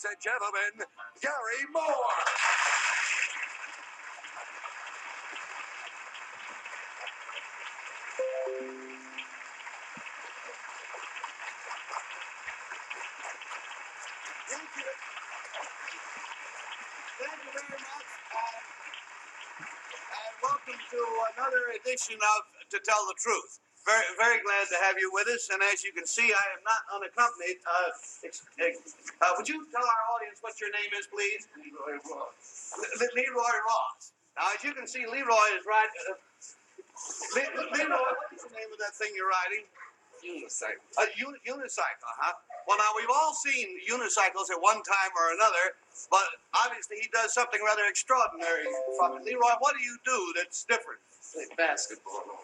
ladies and gentlemen, Gary Moore. Thank you. Thank you very much. And welcome to another edition of To Tell the Truth. Very, very glad to have you with us. And as you can see, I am not unaccompanied. Would you tell our audience what your name is, please? Leroy Ross. Leroy Ross. Now, as you can see, Leroy is riding. Leroy, what's the name of that thing you're riding? Unicycle. A unicycle, huh? Well, now, we've all seen unicycles at one time or another, but obviously he does something rather extraordinary from it. Leroy, what do you do that's different? Play basketball.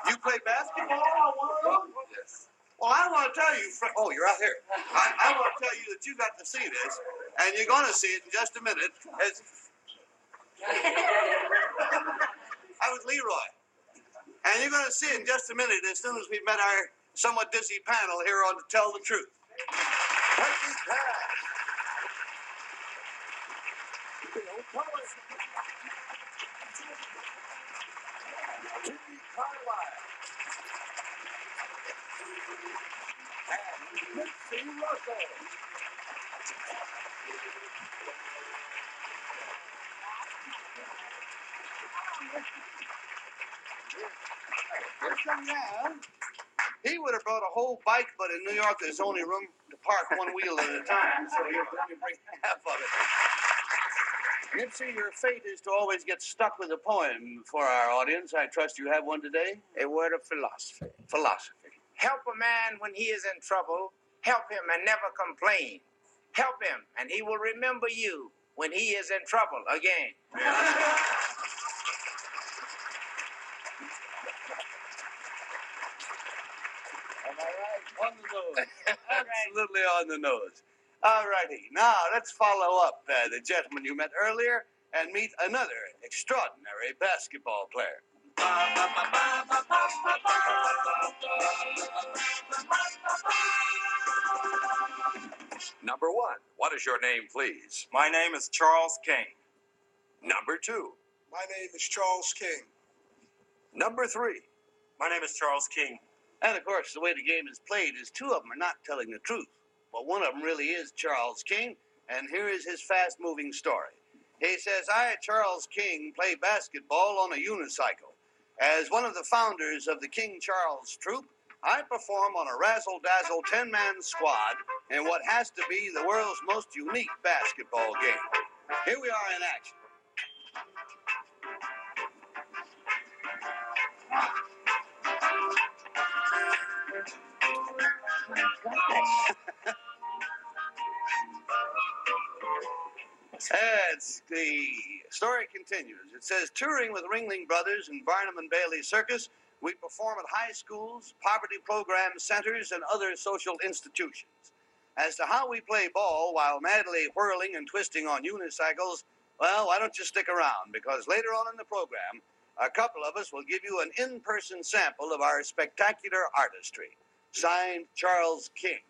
You play basketball on one of them? Yes. Well, I want to tell you, oh, you're out here. I want to tell you that you got to see this, and you're going to see it in just a minute. I was Leroy. And you're going to see it in just a minute as soon as we've met our somewhat dizzy panel here on To Tell the Truth. He would have brought a whole bike, but in New York there's only room to park one wheel at a time, so he'll only bring half of it. Nipsey, your fate is to always get stuck with a poem for our audience. I trust you have one today. A word of philosophy. Philosophy. Help a man when he is in trouble. Help him and never complain. Help him and he will remember you when he is in trouble again. Am I right? On the nose. Absolutely on the nose. All righty. Now, let's follow up the gentleman you met earlier and meet another extraordinary basketball player. Number 1, what is your name, please? My name is Charles King. Number 2. My name is Charles King. Number 3. My name is Charles King. And, of course, the way the game is played is two of them are not telling the truth. But one of them really is Charles King, and here is his fast-moving story. He says, I, Charles King, play basketball on a unicycle. As one of the founders of the King Charles Troop, I perform on a razzle-dazzle 10-man squad in what has to be the world's most unique basketball game. Here we are in action. As the story continues, it says, touring with Ringling Brothers and Barnum and Bailey Circus, we perform at high schools, poverty program centers, and other social institutions. As to how we play ball while madly whirling and twisting on unicycles, well, why don't you stick around, because later on in the program, a couple of us will give you an in-person sample of our spectacular artistry. Signed, Charles King.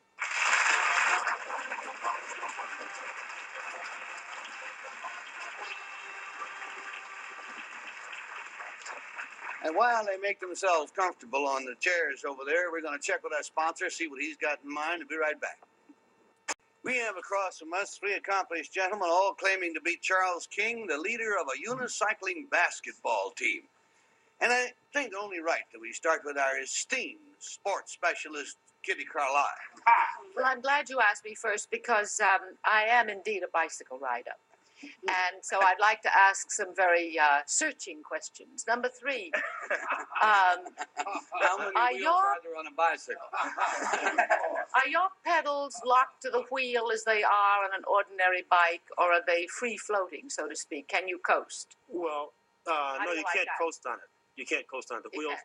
And while they make themselves comfortable on the chairs over there, we're going to check with our sponsor, see what he's got in mind, and be right back. We have across from us three accomplished gentlemen, all claiming to be Charles King, the leader of a unicycling basketball team. And I think only right that we start with our esteemed sports specialist, Kitty Carlisle. Well, I'm glad you asked me first because I am indeed a bicycle rider. And so I'd like to ask some very searching questions. Number 3. How many wheels are there on a bicycle? Are your pedals locked to the wheel as they are on an ordinary bike, or are they free-floating, so to speak? Can you coast? Well, no, you can't coast on it. You can't coast on it. The wheels.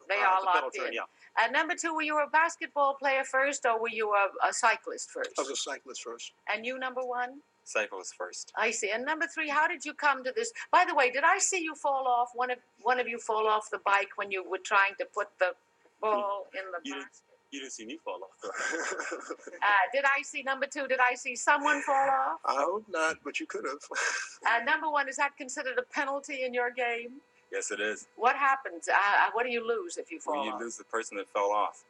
They are the locked pedal in. turn, yeah. And number 2, were you a basketball player first, or were you a cyclist first? I was a cyclist first. And you, number 1? Cyclist first. I see. And number 3, how did you come to this? By the way, did I see you fall off? One of you fall off the bike when you were trying to put the ball in the basket? You didn't see me fall off, though. Did I see number 2? Did I see someone fall off? I hope not, but you could have. Number 1, is that considered a penalty in your game? Yes, it is. What happens? What do you lose if you fall When you off? lose the person that fell off.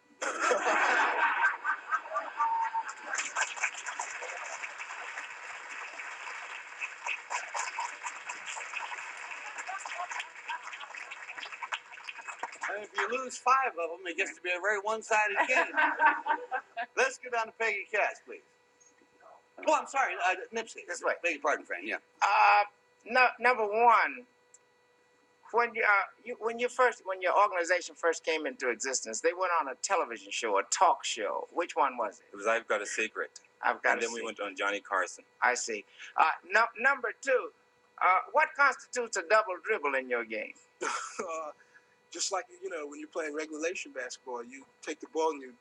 And if you lose 5 of them, it gets to be a very one-sided game. Let's go down to Peggy Cass, please. Oh, I'm sorry, Nipsey. This way. Beg your pardon, friend. Yeah. Number 1, when your organization first came into existence, they went on a television show, a talk show. Which one was it? It was I've Got a Secret. I've got. And then we went on Johnny Carson. I see. Number 2, what constitutes a double dribble in your game? Just like, when you're playing regulation basketball, you take the ball and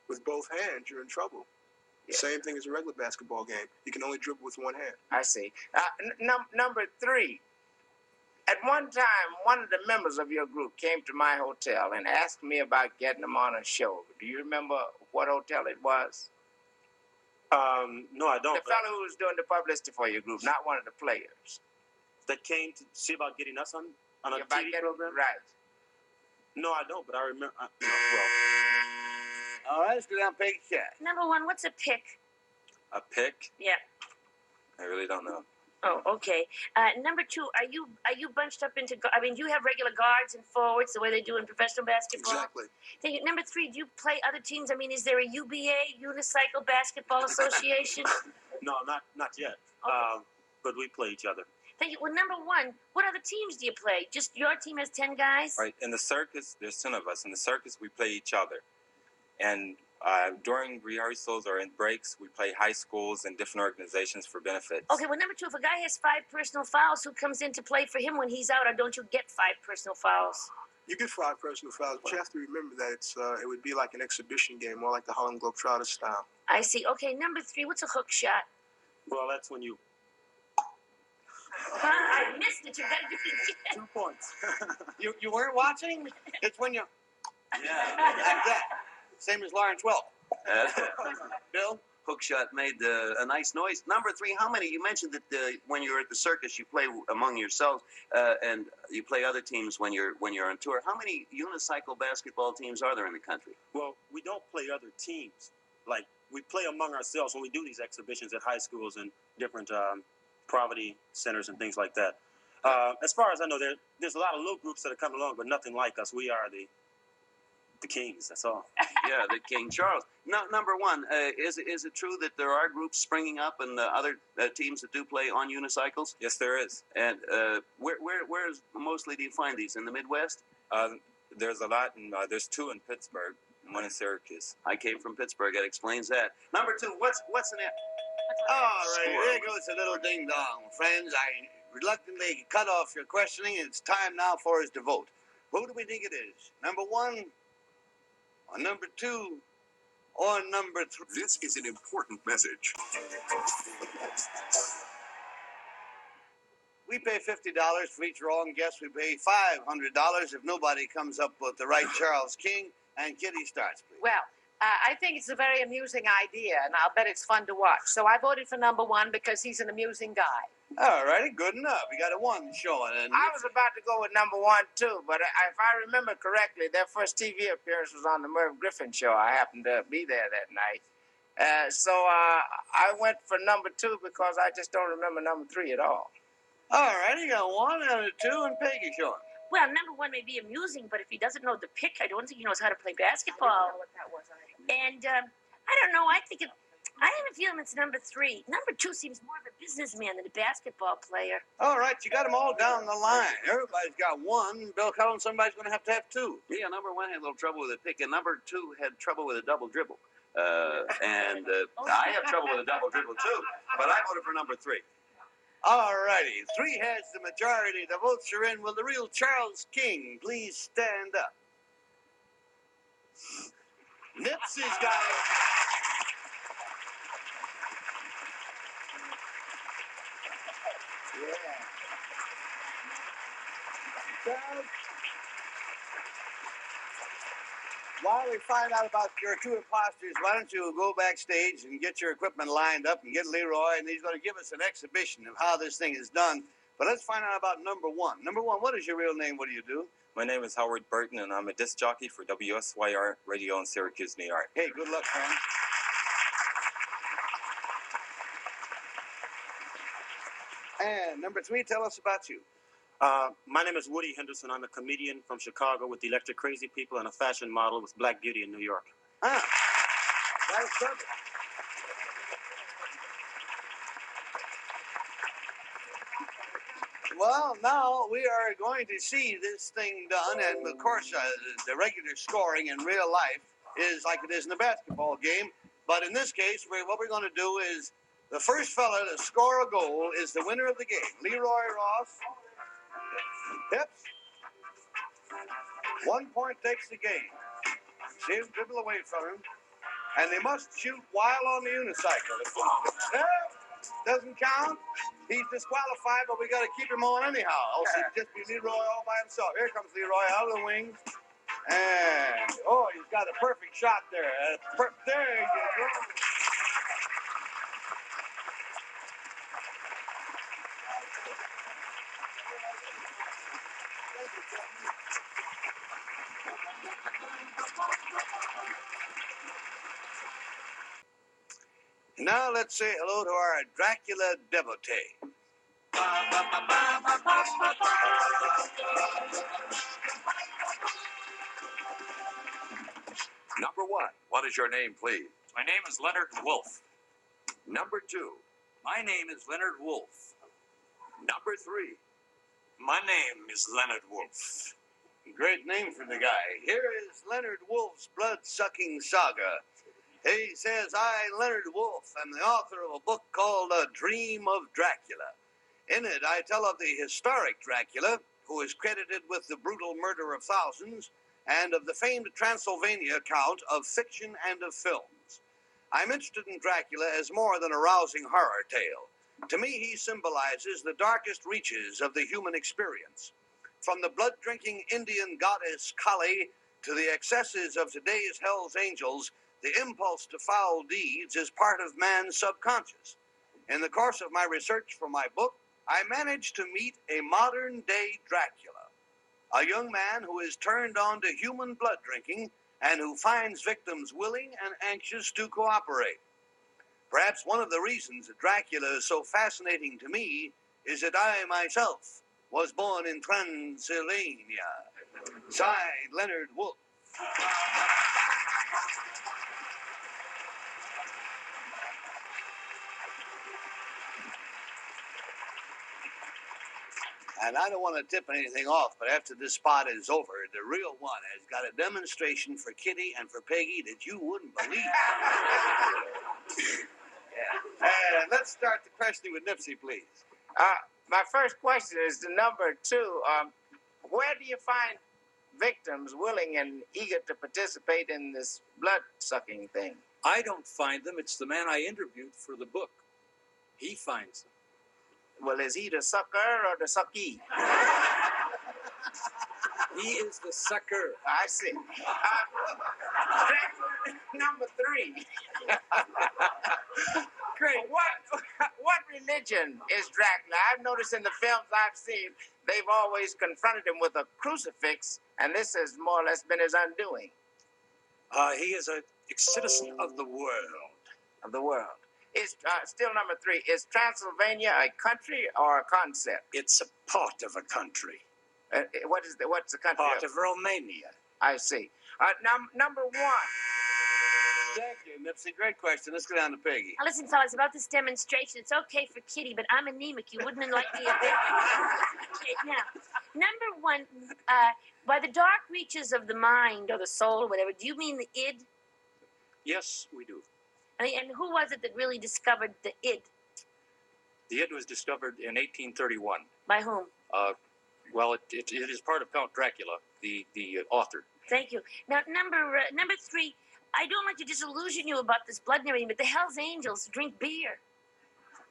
with both hands, you're in trouble. Yeah. Same thing as a regular basketball game. You can only dribble with one hand. I see. Number 3, at one time, one of the members of your group came to my hotel and asked me about getting him on a show. Do you remember what hotel it was? No, I don't. The fellow who was doing the publicity for your group, not one of the players. That came to see about getting us on a About TV getting- program? Right. No, I don't, but I remember. All right, let's go down to Peggy Cass. Number 1, what's a pick? A pick? Yeah. I really don't know. Oh, okay. Number 2, are you bunched up into? I mean, do you have regular guards and forwards the way they do in professional basketball? Exactly. Thank you. Number 3, do you play other teams? I mean, is there a UBA, Unicycle Basketball Association? No, not yet. Okay. But we play each other. Thank you. Well, number 1, what other teams do you play? Just your team has 10 guys? Right. In the circus, there's 10 of us. In the circus, we play each other. And during rehearsals or in breaks, we play high schools and different organizations for benefits. Okay, well, number 2, if a guy has 5 personal fouls, who comes in to play for him when he's out, or don't you get 5 personal fouls? You get 5 personal fouls, but you have to remember that it would be like an exhibition game, more like the Harlem Globetrotters style. I see. Okay, number 3, what's a hook shot? Well, that's when you. I missed it. You got to do it again. 2 points. You weren't watching? It's when you. Yeah, like that. Same as Lawrence Welk. Bill? Hookshot made a nice noise. Number 3, how many? You mentioned that when you're at the circus, you play among yourselves, and you play other teams when you're on tour. How many unicycle basketball teams are there in the country? Well, we don't play other teams. Like, we play among ourselves when we do these exhibitions at high schools and different poverty centers and things like that. As far as I know, there's a lot of little groups that are coming along, but nothing like us. We are the kings, that's all. Yeah, the King Charles. No, number 1, is it true that there are groups springing up and other teams that do play on unicycles? Yes, there is. And where mostly do you find these? In the Midwest? There's a lot, and there's 2 in Pittsburgh, and 1 in Syracuse. I came from Pittsburgh. That explains that. Number 2, what's an it? All right, there goes a little ding-dong. Friends, I reluctantly cut off your questioning. It's time now for us to vote. Who do we think it is? Number 1, or number 2, or number 3? This is an important message. We pay $50 for each wrong guess. We pay $500 if nobody comes up with the right Charles King. And Kitty starts, please. Well, I think it's a very amusing idea, and I'll bet it's fun to watch. So I voted for number 1 because he's an amusing guy. All righty, good enough. We got a 1 showing. And I was about to go with number 1 too, but if I remember correctly, their first TV appearance was on the Merv Griffin show. I happened to be there that night, so I went for number 2 because I just don't remember number 3 at all. all righty, you got 1 and a 2, and Peggy showing. Well, number 1 may be amusing, but if he doesn't know the pick, I don't think he knows how to play basketball. And I don't know. I have a feeling it's number 3. Number 2 seems more of a businessman than a basketball player. All right, you got them all down the line. Everybody's got 1. Bill Cullen, somebody's going to have 2. Yeah, number 1 had a little trouble with a pick, and number 2 had trouble with a double dribble. I have trouble with a double dribble too, but I voted for number 3. All righty, 3 has the majority. The votes are in. Will the real Charles King please stand up? Nipsey's got it. Yeah. Charles. while we find out about your two imposters, why don't you go backstage and get your equipment lined up and get Leroy, and he's going to give us an exhibition of how this thing is done. But let's find out about number one. Number one, what is your real name? What do you do? My name is Howard Burton, and I'm a disc jockey for WSYR Radio in Syracuse, New York. Hey, good luck, man. And number three, tell us about you. My name is Woody Henderson. I'm a comedian from Chicago with the Electric Crazy People and a fashion model with Black Beauty in New York. Ah, that's perfect. Well, now we are going to see this thing done, and of course, the regular scoring in real life is like it is in a basketball game. But in this case, what we're going to do is the first fella to score a goal is the winner of the game. Leroy Ross hips. 1 point takes the game. See him dribble away from him. And they must shoot while on the unicycle. Doesn't count. He's disqualified, but we got to keep him on anyhow. Else it'd just be Leroy all by himself. Here comes Leroy out of the wing. And, he's got a perfect shot there. There you go. Now let's say hello to our Dracula devotee. Number one, what is your name, please? My name is Leonard Wolf. Number two. My name is Leonard Wolf. Number three. My name is Leonard Wolf. Great name for the guy. Here is Leonard Wolf's blood-sucking saga. He says, I, Leonard Wolf, am the author of a book called A Dream of Dracula. In it, I tell of the historic Dracula, who is credited with the brutal murder of thousands, and of the famed Transylvania account of fiction and of films. I'm interested in Dracula as more than a rousing horror tale. To me, he symbolizes the darkest reaches of the human experience. From the blood-drinking Indian goddess Kali to the excesses of today's Hell's Angels, the impulse to foul deeds is part of man's subconscious. In the course of my research for my book, I managed to meet a modern-day Dracula, a young man who is turned on to human blood drinking and who finds victims willing and anxious to cooperate. Perhaps one of the reasons that Dracula is so fascinating to me is that I myself was born in Transylvania. Signed, Leonard Wolf. And I don't want to tip anything off, but after this spot is over, the real one has got a demonstration for Kitty and for Peggy that you wouldn't believe. Yeah. And let's start the questioning with Nipsey, please. My first question is to number two. Where do you find victims willing and eager to participate in this blood-sucking thing? I don't find them. It's the man I interviewed for the book. He finds them. Well, is he the sucker or the suckee? He is the sucker. I see. Number three. Great. What religion is Dracula? I've noticed in the films I've seen, they've always confronted him with a crucifix, and this has more or less been his undoing. He is a citizen of the world. Of the world. Is still number three. Is Transylvania a country or a concept? It's a part of a country. What's the country? Part of Romania. I see. Number one. Thank you, Nipsey. Great question. Let's go down to Peggy. Now, listen, fellas, about this demonstration, it's okay for Kitty, but I'm anemic. You wouldn't like me. Okay, now, number one, by the dark reaches of the mind or the soul or whatever, do you mean the id? Yes, we do. And who was it that really discovered the id? The id was discovered in 1831. By whom? Well, it is part of Count Dracula, the author. Thank you. Now, number three, I don't like to disillusion you about this blood and everything, but the Hell's Angels drink beer.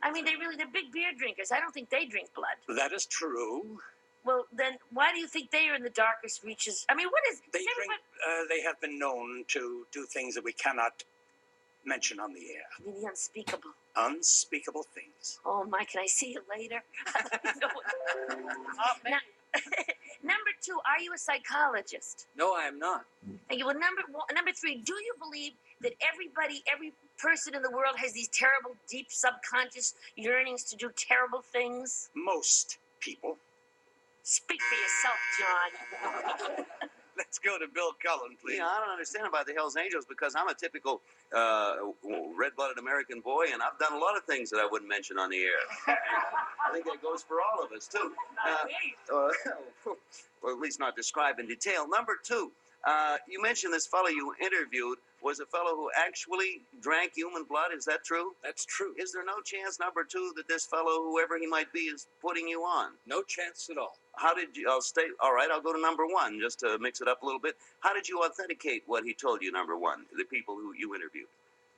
I mean, they're big beer drinkers. I don't think they drink blood. That is true. Well, then why do you think they are in the darkest reaches? I mean, what is... They drink. They have been known to do things that we cannot mention on the air. The unspeakable. Unspeakable things. Oh, my, can I see you later? Now, number 2, are you a psychologist? No, I am not. Thank you. Well, number 3, do you believe that every person in the world has these terrible, deep subconscious yearnings to do terrible things? Most people. Speak for yourself, John. Let's go to Bill Cullen, please. Yeah, I don't understand about the Hells Angels because I'm a typical red-blooded American boy, and I've done a lot of things that I wouldn't mention on the air. I think that goes for all of us, too. Or at least not described in detail. Number 2, you mentioned this fellow you interviewed was a fellow who actually drank human blood. Is that true? That's true. Is there no chance, number 2, that this fellow, whoever he might be, is putting you on? No chance at all. How did you, all right, I'll go to number 1, just to mix it up a little bit. How did you authenticate what he told you, number 1, the people who you interviewed?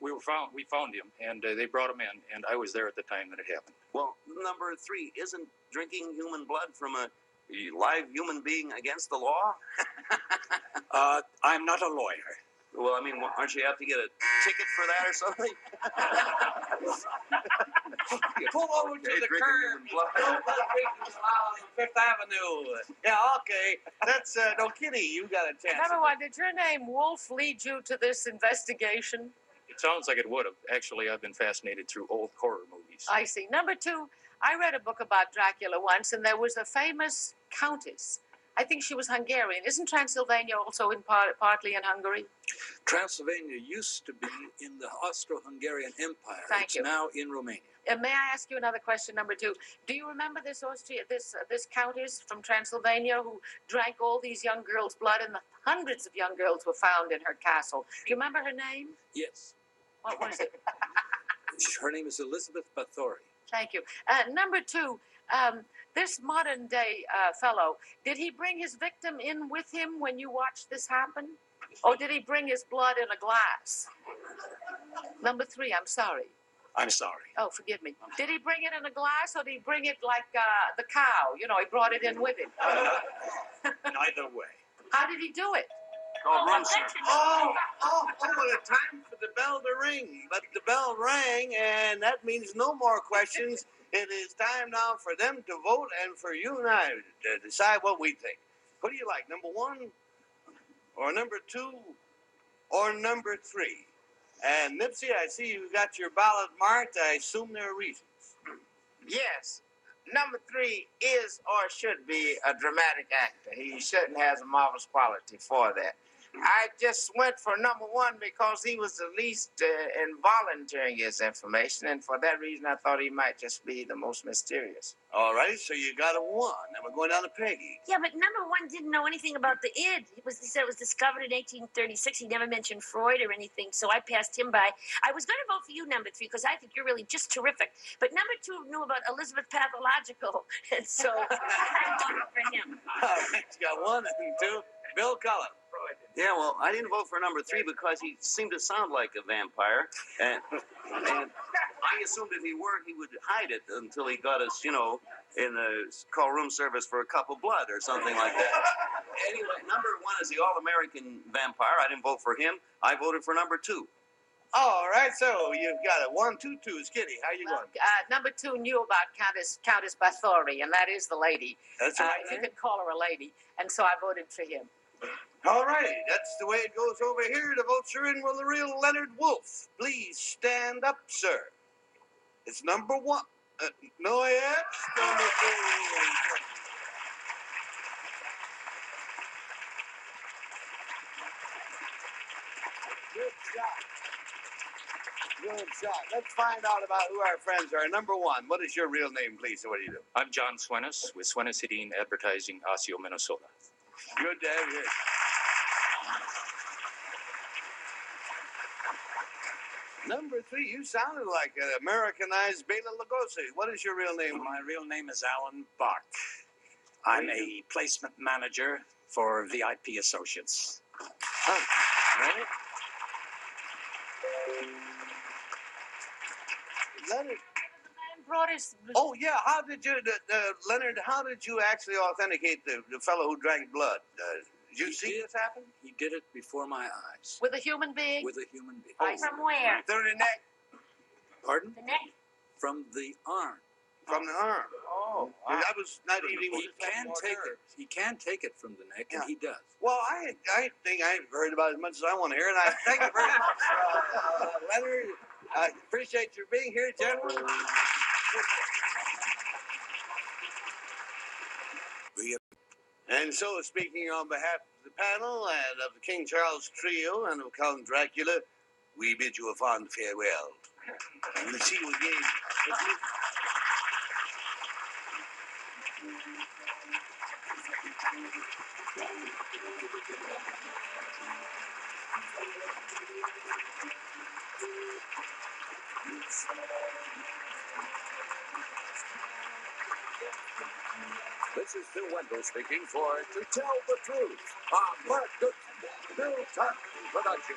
We found him, and they brought him in, and I was there at the time that it happened. Well, number 3, isn't drinking human blood from a live human being against the law? I'm not a lawyer. Well, I mean, aren't you have to get a ticket for that or something? Pull over to the curb. Fifth Avenue. Yeah, okay. That's, no, Kitty, you got a chance. Number 1, did your name Wolf lead you to this investigation? It sounds like it would have. Actually, I've been fascinated through old horror movies. I see. Number 2, I read a book about Dracula once, and there was a famous countess. I think she was Hungarian. Isn't Transylvania also partly in Hungary? Transylvania used to be in the Austro-Hungarian Empire. Thank you. It's now in Romania. May I ask you another question, number 2? Do you remember this countess from Transylvania who drank all these young girls' blood, and hundreds of young girls were found in her castle? Do you remember her name? Yes. What was it? Her name is Elizabeth Bathory. Thank you. Number 2, this modern day fellow, did he bring his victim in with him when you watched this happen? Or did he bring his blood in a glass? Number 3, I'm sorry. I'm sorry. Oh, forgive me. Did he bring it in a glass, or did he bring it like the cow? You know, he brought it in with him. Neither way. How did he do it? Room service. Oh, it's time for the bell to ring. But the bell rang, and that means no more questions. It is time now for them to vote and for you and I to decide what we think. Who do you like, number 1, or number 2, or number 3? And Nipsey, I see you got your ballot marked. I assume there are reasons. Yes. Number 3 is or should be a dramatic actor. He certainly has a marvelous quality for that. I just went for number 1 because he was the least involunteering his information, and for that reason I thought he might just be the most mysterious. All right, so you got a 1. Now we're going down to Peggy. Yeah, but number 1 didn't know anything about the id. He said it was discovered in 1836. He never mentioned Freud or anything, so I passed him by. I was going to vote for you, number 3, because I think you're really just terrific. But number 2 knew about Elizabeth Pathological, and so I voted for him. All right, you got 1 and 2. Bill Cullen. Yeah, well, I didn't vote for number 3 because he seemed to sound like a vampire, and I assumed if he were, he would hide it until he got us, in the call room service for a cup of blood or something like that. Anyway, number 1 is the all-American vampire. I didn't vote for him. I voted for number 2. All right, so you've got a 1, 2, 2. Kitty, how you going? Number 2 knew about Countess Bathory, and that is the lady. That's right. If you could call her a lady, and so I voted for him. All righty, that's the way it goes over here. The votes are in with the real Leonard Wolf. Please stand up, sir. It's number 1. No, it's number 2. Good shot. Good shot. Let's find out about who our friends are. Number 1, what is your real name, please? So what do you do? I'm John Swenis with Swenis Heating Advertising, Osseo, Minnesota. Good to have you here. Number 3, you sounded like an Americanized Bela Lugosi. What is your real name? My real name is Alan Bach. I'm a placement manager for VIP Associates. Oh, right. Leonard. brought his. Oh yeah, how did you, Leonard? How did you actually authenticate the fellow who drank blood? Did you see this happen? He did it before my eyes. With a human being? With a human being. From where? Through the neck. Pardon? The neck? From the arm. From the arm. Oh, wow. That was not even. He can take it. He can take it from the neck, and he does. Well, I think I've heard about as much as I want to hear, and I thank you very much, Leonard. I appreciate you being here, gentlemen. And so, speaking on behalf of the panel and of the King Charles Trio and of Count Dracula, we bid you a fond farewell. We'll see you again. This is Bill Wendell speaking for To Tell the Truth, a Mark Goodman, Bill Tuck production.